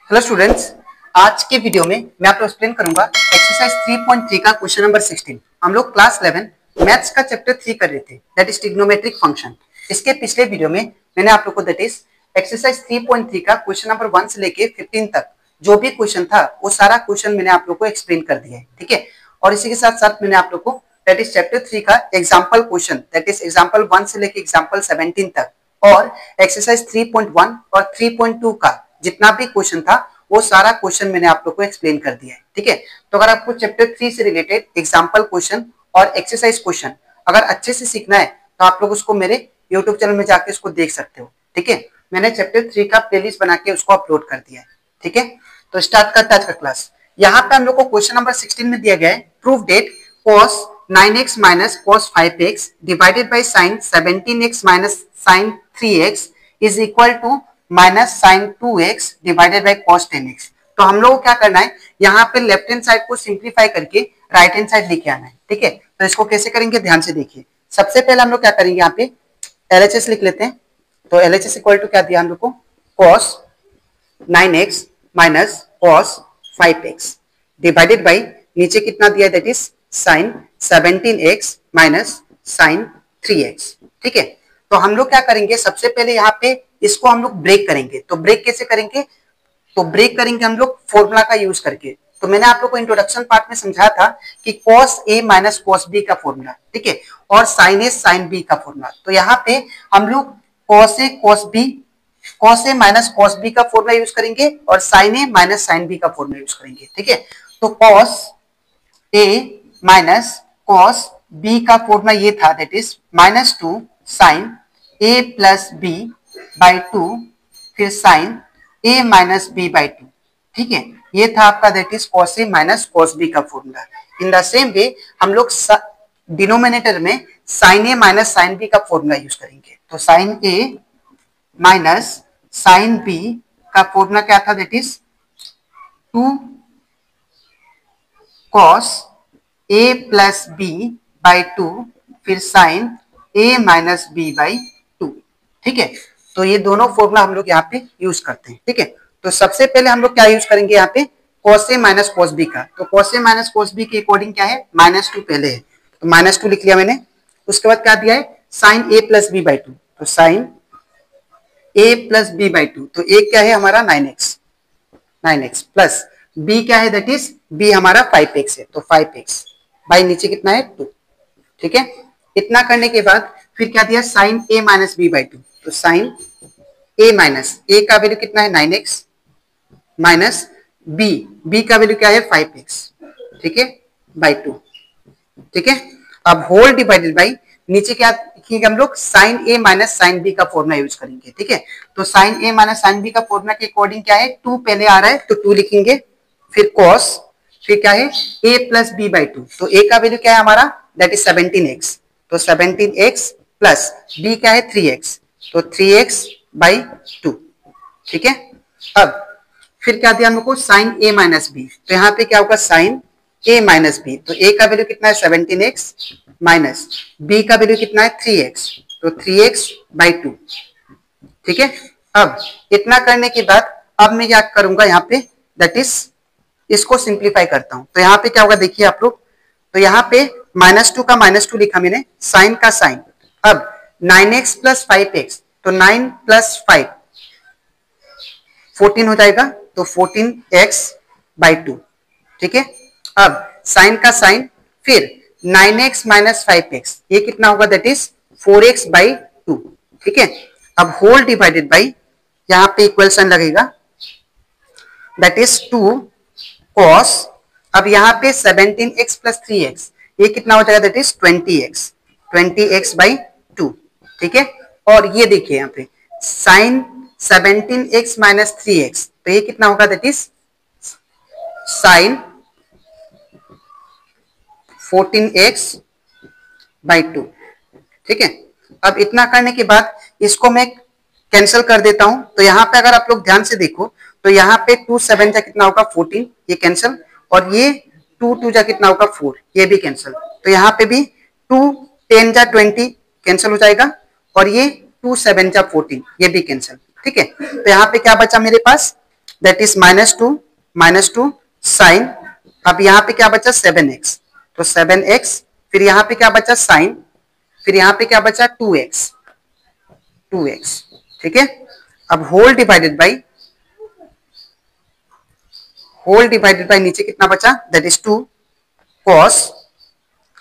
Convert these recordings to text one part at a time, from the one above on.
Hello students, आज के video में मैं आपको एक्सप्लेन करूंगा एक्सरसाइज 3.3 का क्वेश्चन नंबर 16। हम लोग क्लास 11 मैथ्स का चैप्टर 3 कर रहे थे, दैट इज ट्रिग्नोमेट्रिक फंक्शन। इसके पिछले वीडियो में मैंने आप लोग को दैट इज एक्सरसाइज 3.3 का क्वेश्चन नंबर 1 से लेके 15 तक जो भी क्वेश्चन था वो सारा क्वेश्चन मैंने आप लोग को एक्सप्लेन कर दिया है, ठीक है। और इसी के साथ साथ मैंने आप लोग को दैट इज चैप्टर 3 का example question that is example 1 से लेके एग्जाम्पल 17 तक और एक्सरसाइज 3.1 और 3.2 का जितना भी क्वेश्चन था वो सारा क्वेश्चन मैंने आप लोग को एक्सप्लेन कर दिया है, ठीक है। तो अगर आपको चैप्टर 3 से रिलेटेड एग्जांपल क्वेश्चन और एक्सरसाइज क्वेश्चन अगर अच्छे से सीखना है तो आप लोग उसको मेरे यूट्यूब चैनल में जाके उसको देख सकते हो, ठीक है। मैंने चैप्टर 3 का प्लेलिस्ट बना के उसको अपलोड कर दिया है, ठीक है। तो स्टार्ट करते हैं आज का क्लास। यहाँ पे हम लोग को क्वेश्चन नंबर 16 में दिया गया है prove that cos 9x minus cos 5x divided by sin 17x minus sin 3x is equal to minus sine 2x divided by cos 10x। तो हम लोग को क्या करना है, यहाँ पे लेफ्ट हैंड साइड को सिंप्लीफाई करके राइट हैंड साइड लेके आना है, ठीक है। तो इसको कैसे करेंगे ध्यान से देखिए। सबसे पहले हम लोग क्या करेंगे, यहाँ पे LHS लिख लेते हैं। तो LHS इक्वल टू क्या दिया हम लोग को, cos 9x minus cos 5x divided by नीचे कितना दिया है that is sine 17x minus sine 3x, ठीक है। तो हम लोग क्या करेंगे, सबसे पहले यहाँ पे इसको हम लोग ब्रेक करेंगे। तो ब्रेक कैसे करेंगे, तो ब्रेक करेंगे हम लोग फॉर्मूला का यूज करके। तो मैंने आप लोग को इंट्रोडक्शन पार्ट में समझाया था कि cos a minus cos b का फॉर्मूला, ठीक है, और sin a sin b का फॉर्मूला। तो यहाँ पे हम लोग cos a minus cos b का फॉर्मूला यूज करेंगे और sin a minus sin b का फॉर्मूला यूज करेंगे, ठीक है। तो cos a minus cos b का फॉर्मूला ये था that is -2 sin a plus b by 2 फिर sine a minus B by 2, ठीक है। ये था आपका that is cos a minus cos b का formula. In the same way हम लोग डिनोमिनेटर में sin a minus sin b का फॉर्मूला यूज करेंगे। तो sin a minus sin b का फॉर्मूला क्या था that is 2 cos a plus b by 2 फिर sin a minus b by 2, ठीक है। तो ये दोनों फॉर्मूला हम लोग यहाँ पे यूज करते हैं, ठीक है। तो सबसे पहले हम लोग क्या यूज करेंगे यहाँ पे cos a minus cos b का। तो cos a minus cos b के अकॉर्डिंग क्या है, -2 पहले है, तो -2 लिख लिया मैंने। उसके बाद क्या दिया है sin a plus b by 2, तो sin a plus b by 2, तो a क्या है हमारा 9x प्लस b क्या है दैट इज b हमारा 5x है, तो 5x बाई नीचे कितना है 2, ठीक है। इतना करने के बाद फिर क्या दिया sin a minus b by 2, तो sin a माइनस a का वैल्यू कितना है 9x माइनस b का वैल्यू क्या है 5x, ठीक है, बाई 2, ठीक है। अब होल डिवाइडेड बाई नीचे क्या लिखेंगे हम लोग sin a minus sin b का फॉर्मूला यूज करेंगे, ठीक है। तो sin a minus sin b का फॉर्मूला के अकॉर्डिंग क्या है 2 पहले आ रहा है तो 2 लिखेंगे, फिर cos फिर क्या है a प्लस b बाई 2, तो a का वैल्यू क्या है हमारा दैट इज 17x, तो 17x प्लस b क्या है 3x, तो 3x बाई 2, ठीक है। अब फिर क्या दिया हम लोग को sin a माइनस b, तो यहाँ पे क्या होगा sin a माइनस b, तो a का वैल्यू कितना है 17x माइनस b का वैल्यू कितना है 3x, तो 3x बाई 2, ठीक है। अब इतना करने के बाद अब मैं क्या करूंगा यहाँ पे दैट इज इसको सिंप्लीफाई करता हूं। तो यहाँ पे क्या होगा देखिए आप लोग, तो यहाँ पे -2 का -2 लिखा मैंने, साइन का साइन। अब 9x प्लस 5x, तो 9 प्लस 5 14 हो जाएगा, तो 14x बाई 2, ठीक है। अब साइन का साइन फिर 9x माइनस 5x, ये कितना होगा दैट इज 4x बाई 2, ठीक है। अब होल डिवाइडेड बाई यहाँ पे इक्वल साइन लगेगा दैट इज 2 cos, अब यहाँ पे 17x प्लस 3x, ये कितना हो जाएगा दैट इज 20x बाई 2, ठीक है। और ये देखिए यहाँ पे साइन 17x माइनस 3x, तो ये कितना होगा that is sign 14x by 2, ठीक है। अब इतना करने के बाद इसको मैं कैंसिल कर देता हूं। तो यहाँ पे अगर आप लोग ध्यान से देखो तो यहाँ पे 2 7 जा कितना होगा 14, ये कैंसिल, और ये 2 2 जा कितना होगा 4, ये भी कैंसिल। तो यहाँ पे भी 2 10 जा 20 कैंसिल हो जाएगा, और ये 2 7 जा 14, ये भी कैंसिल, ठीक है। तो यहाँ पे क्या बचा मेरे पास दैट इज -2 साइन, अब यहाँ पे क्या बचा 7x, तो 7x, फिर यहाँ पे क्या बचा साइन, फिर यहाँ पे क्या बचा 2x, ठीक है। अब होल डिवाइडेड बाई नीचे कितना बचा, दैट इज 2 cos,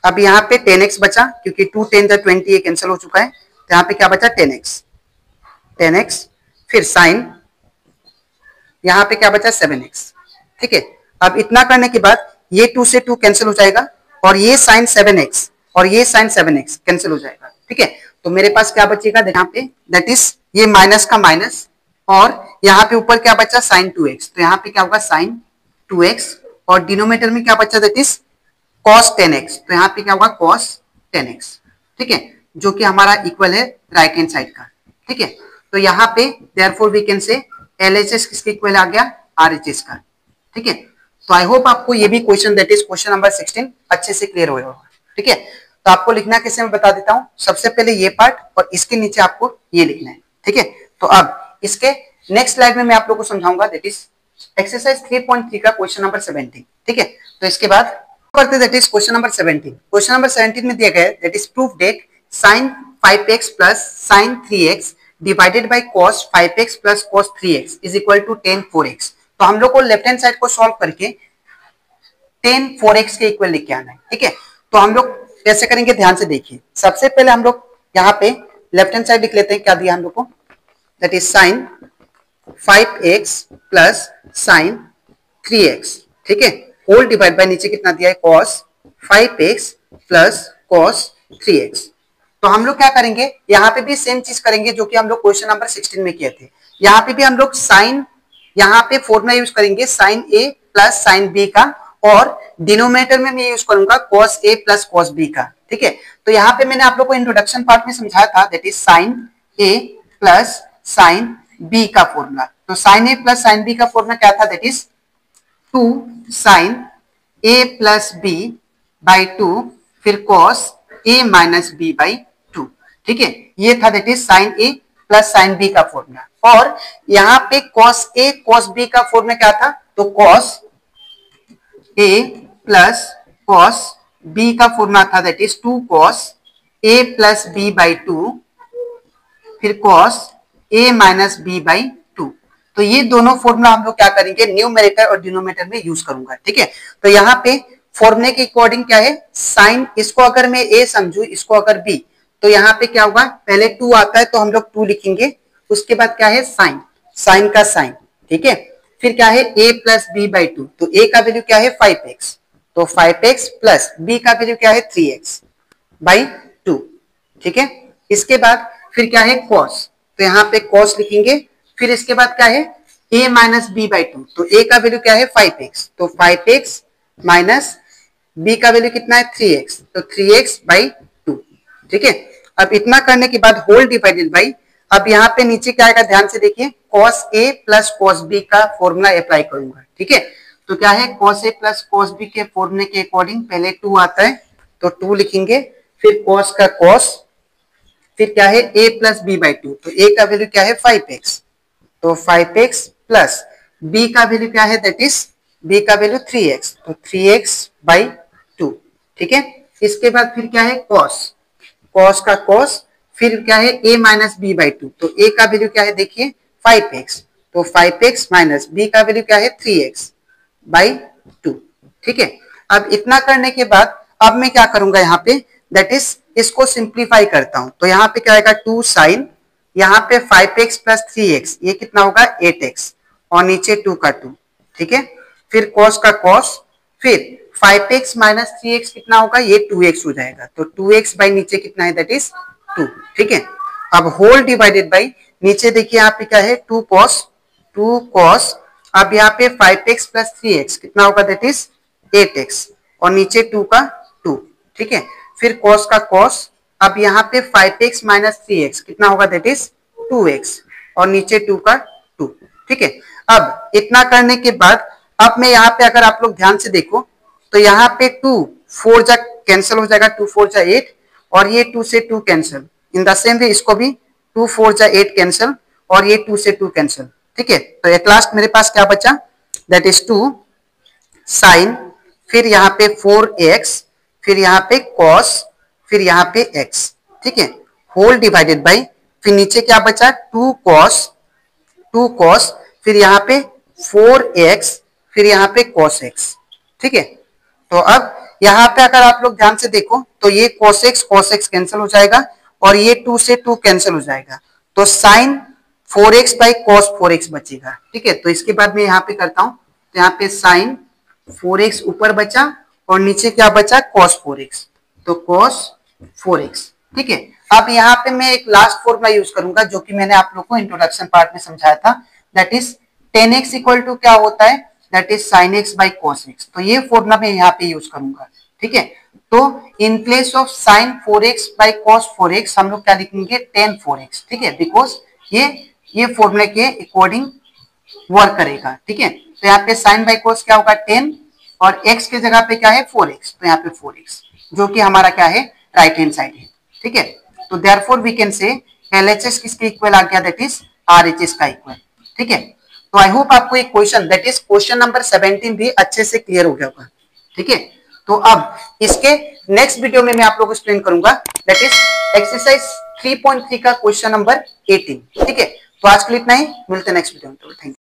अब यहाँ पे 10x बचा क्योंकि 2 10 जा 20 ये कैंसिल हो चुका है, तो यहाँ पे क्या बचा 10x, फिर साइन, यहाँ पे क्या बचा 7x, ठीक है। अब इतना करने के बाद ये 2 से 2 कैंसिल हो जाएगा और ये साइन 7x और ये साइन 7x कैंसिल हो जाएगा, ठीक है। तो मेरे पास क्या बचेगा यहाँ पे, दैट इज ये माइनस का माइनस और यहाँ पे ऊपर क्या बचा साइन 2x, तो यहाँ पे क्या होगा साइन 2x और डिनोमिनेटर में क्या बचा, दैट इज cos 10x, तो यहाँ पे क्या होगा cos 10x, ठीक है, जो कि हमारा इक्वल है राइट हैंड साइड का, ठीक है। तो यहाँ पे therefore we can say LHS किसके इक्वल आ गया, RHS का, ठीक है। तो आई होप आपको ये भी question that is question number 16 अच्छे से क्लियर हो होगा, ठीक है। तो आपको लिखना कैसे मैं बता देता हूँ, सबसे पहले ये पार्ट और इसके नीचे आपको ये लिखना है, ठीक है। तो अब इसके नेक्स्ट स्लाइड में मैं आप लोगों को समझाऊंगा दैट इज एक्सरसाइज 3.3 का क्वेश्चन नंबर 17, ठीक है। तो इसके बाद करते that is question number 17। Question number 17 में दिया गया है that is proof that sin 5x plus sin 3x divided by cos 5x plus cos 3x is equal to tan 4x। तो हम लोग को लेफ्ट हैंड साइड को सॉल्व करके tan 4x के इक्वल लेके आना है, ठीक है। तो हम लोग कैसे करेंगे ध्यान से देखिए, सबसे पहले हम लोग यहाँ पे लेफ्ट हैंड साइड लिख लेते हैं, क्या दिया हम लोग को, that is sin 5x plus sin 3x, ठीक है, होल डिवाइड बाय नीचे कितना दिया है cos 5x plus cos 3x। तो हम लोग क्या करेंगे, यहाँ पे भी सेम चीज करेंगे जो कि हम लोग क्वेश्चन नंबर 16 में किए थे। यहाँ पे भी हम लोग साइन, यहाँ पे फॉर्मूला यूज करेंगे sin a plus sin b का और डिनोमिनेटर में मैं यूज करूंगा cos a plus cos b का, ठीक है। तो यहाँ पे मैंने आप लोग को इंट्रोडक्शन पार्ट में समझाया था that is sin a plus sin b का फॉर्मूला। तो sin a plus sin b का फॉर्मूला क्या था, that is 2 sin a plus b by 2 फिर cos a minus b by 2, ठीक है। ये था that is sin a plus sin b का फॉर्मूला। और यहाँ पे cos a cos b का फॉर्मूला क्या था, तो cos a plus cos b का फॉर्मूला था that is 2 cos a plus b by 2 फिर cos a minus b by 2। तो ये दोनों फॉर्मूला हम लोग क्या करेंगे, न्यूमरेटर और डिनोमिनेटर में यूज करूंगा, ठीक है। तो यहाँ पे फॉर्मूले के अकॉर्डिंग क्या है, साइन, इसको अगर मैं a समझू, इसको अगर b, तो यहाँ पे क्या होगा, पहले 2 आता है तो हम लोग 2 लिखेंगे, उसके बाद क्या है साइन, साइन का साइन, ठीक है, फिर क्या है a प्लस b बाई 2, तो a का वैल्यू क्या है 5x, तो 5x प्लस b का वैल्यू क्या है 3x बाई 2, ठीक है। इसके बाद फिर क्या है cos, तो यहाँ पे cos लिखेंगे, फिर इसके बाद क्या है a माइनस b बाई 2, तो a का वैल्यू क्या है 5x, तो 5x माइनस b का वैल्यू कितना है 3x, तो 3x बाई 2, ठीक है। अब इतना करने के बाद होल डिवाइडेड बाई, अब यहाँ पे नीचे क्या आएगा ध्यान से देखिए, cos a plus cos b का फॉर्मूला अप्लाई करूंगा, ठीक है। तो क्या है cos a plus cos b के फॉर्मूले के अकॉर्डिंग पहले 2 आता है तो 2 लिखेंगे, फिर cos का cos, फिर क्या है a प्लस b बाई 2, तो a का वैल्यू क्या है 5x, तो 5x प्लस b का वैल्यू क्या है, दैट इज b का वैल्यू 3x, तो 3x बाई 2, ठीक है। इसके बाद फिर क्या है cos, cos का cos, फिर क्या है a माइनस b बाई 2, तो a का वैल्यू क्या है देखिए 5x, तो 5x माइनस b का वैल्यू क्या है 3x बाई 2, ठीक है। अब इतना करने के बाद अब मैं क्या करूंगा यहाँ पे, दैट इज इसको सिंप्लीफाई करता हूं, तो यहाँ पे क्या आएगा 2 साइन, यहाँ पे 5x प्लस 3x, ये कितना होगा 8x और नीचे 2 का 2, ठीक है। फिर cos का cos, फिर 5x माइनस 3x कितना होगा, ये 2x हो जाएगा, तो 2x बाई नीचे कितना है, दैट इज 2, ठीक है। अब होल डिवाइडेड बाई नीचे देखिए यहाँ पे क्या है 2 cos, अब यहाँ पे 5x प्लस 3x कितना होगा, दैट इज 8x और नीचे 2 का 2, ठीक है। फिर cos का cos, अब यहाँ पे 5x माइनस 3x कितना होगा, दैट इज 2x और नीचे 2 का 2, ठीक है। अब इतना करने के बाद अब मैं यहाँ पे अगर आप लोग ध्यान से देखो तो यहाँ पे 2 4 जा कैंसिल हो जाएगा, 2 4 जा 8 और ये 2 से 2 cancel, in the same way इसको भी 2 4 जा 8 कैंसिल और ये 2 से 2 कैंसिल, ठीक है। तो एट लास्ट मेरे पास क्या बचा, दैट इज 2 साइन, फिर यहाँ पे 4x, फिर यहाँ पे cos, फिर यहाँ पे x, ठीक है, होल डिवाइडेड बाई, फिर नीचे क्या बचा 2 cos, फिर यहाँ पे 4x, फिर यहाँ पे cos x, ठीक है। तो अब यहाँ पे अगर आप लोग ध्यान से देखो तो ये cos x कैंसिल हो जाएगा और ये 2 से 2 कैंसिल हो जाएगा, तो sign 4x by cos 4x बचेगा, ठीक है। तो इसके बाद मैं यहाँ पे करता हूं, तो यहाँ पे साइन 4x ऊपर बचा और नीचे क्या बचा cos 4x, तो cos 4x, ठीक है। अब यहाँ पे मैं एक लास्ट फॉर्मूला यूज करूंगा जो कि मैंने आप लोग को इंट्रोडक्शन पार्ट में समझाया था, that is tan x equal to क्या होता है, that is sin x by cos x। तो ये फॉर्मूला मैं यहाँ पे यूज करूंगा, ठीक है। तो in place of sin 4x by cos 4x हम लोग क्या लिखेंगे tan 4x, ठीक है, बिकॉज ये फॉर्मूले के अकॉर्डिंग वर्क करेगा, ठीक है। तो यहाँ पे sin बाई cos क्या होगा 10 और x के जगह पे क्या है 4x, तो यहाँ पे 4x जो कि हमारा क्या है राइट हैंड साइड है, ठीक है। तो therefore we can say LHS किसके इक्वल आ गया, दैट इज RHS का इक्वल, ठीक है। तो आई होप आपको एक question that is question number 17 भी अच्छे से क्लियर हो गया होगा, ठीक है। तो अब इसके नेक्स्ट वीडियो में मैं आप लोगों को एक्सप्लेन करूंगा, दैट इज एक्सरसाइज 3.3 का क्वेश्चन नंबर 18, ठीक है। तो आज के लिए इतना ही, मिलते हैं नेक्स्ट वीडियो में, थैंक यू।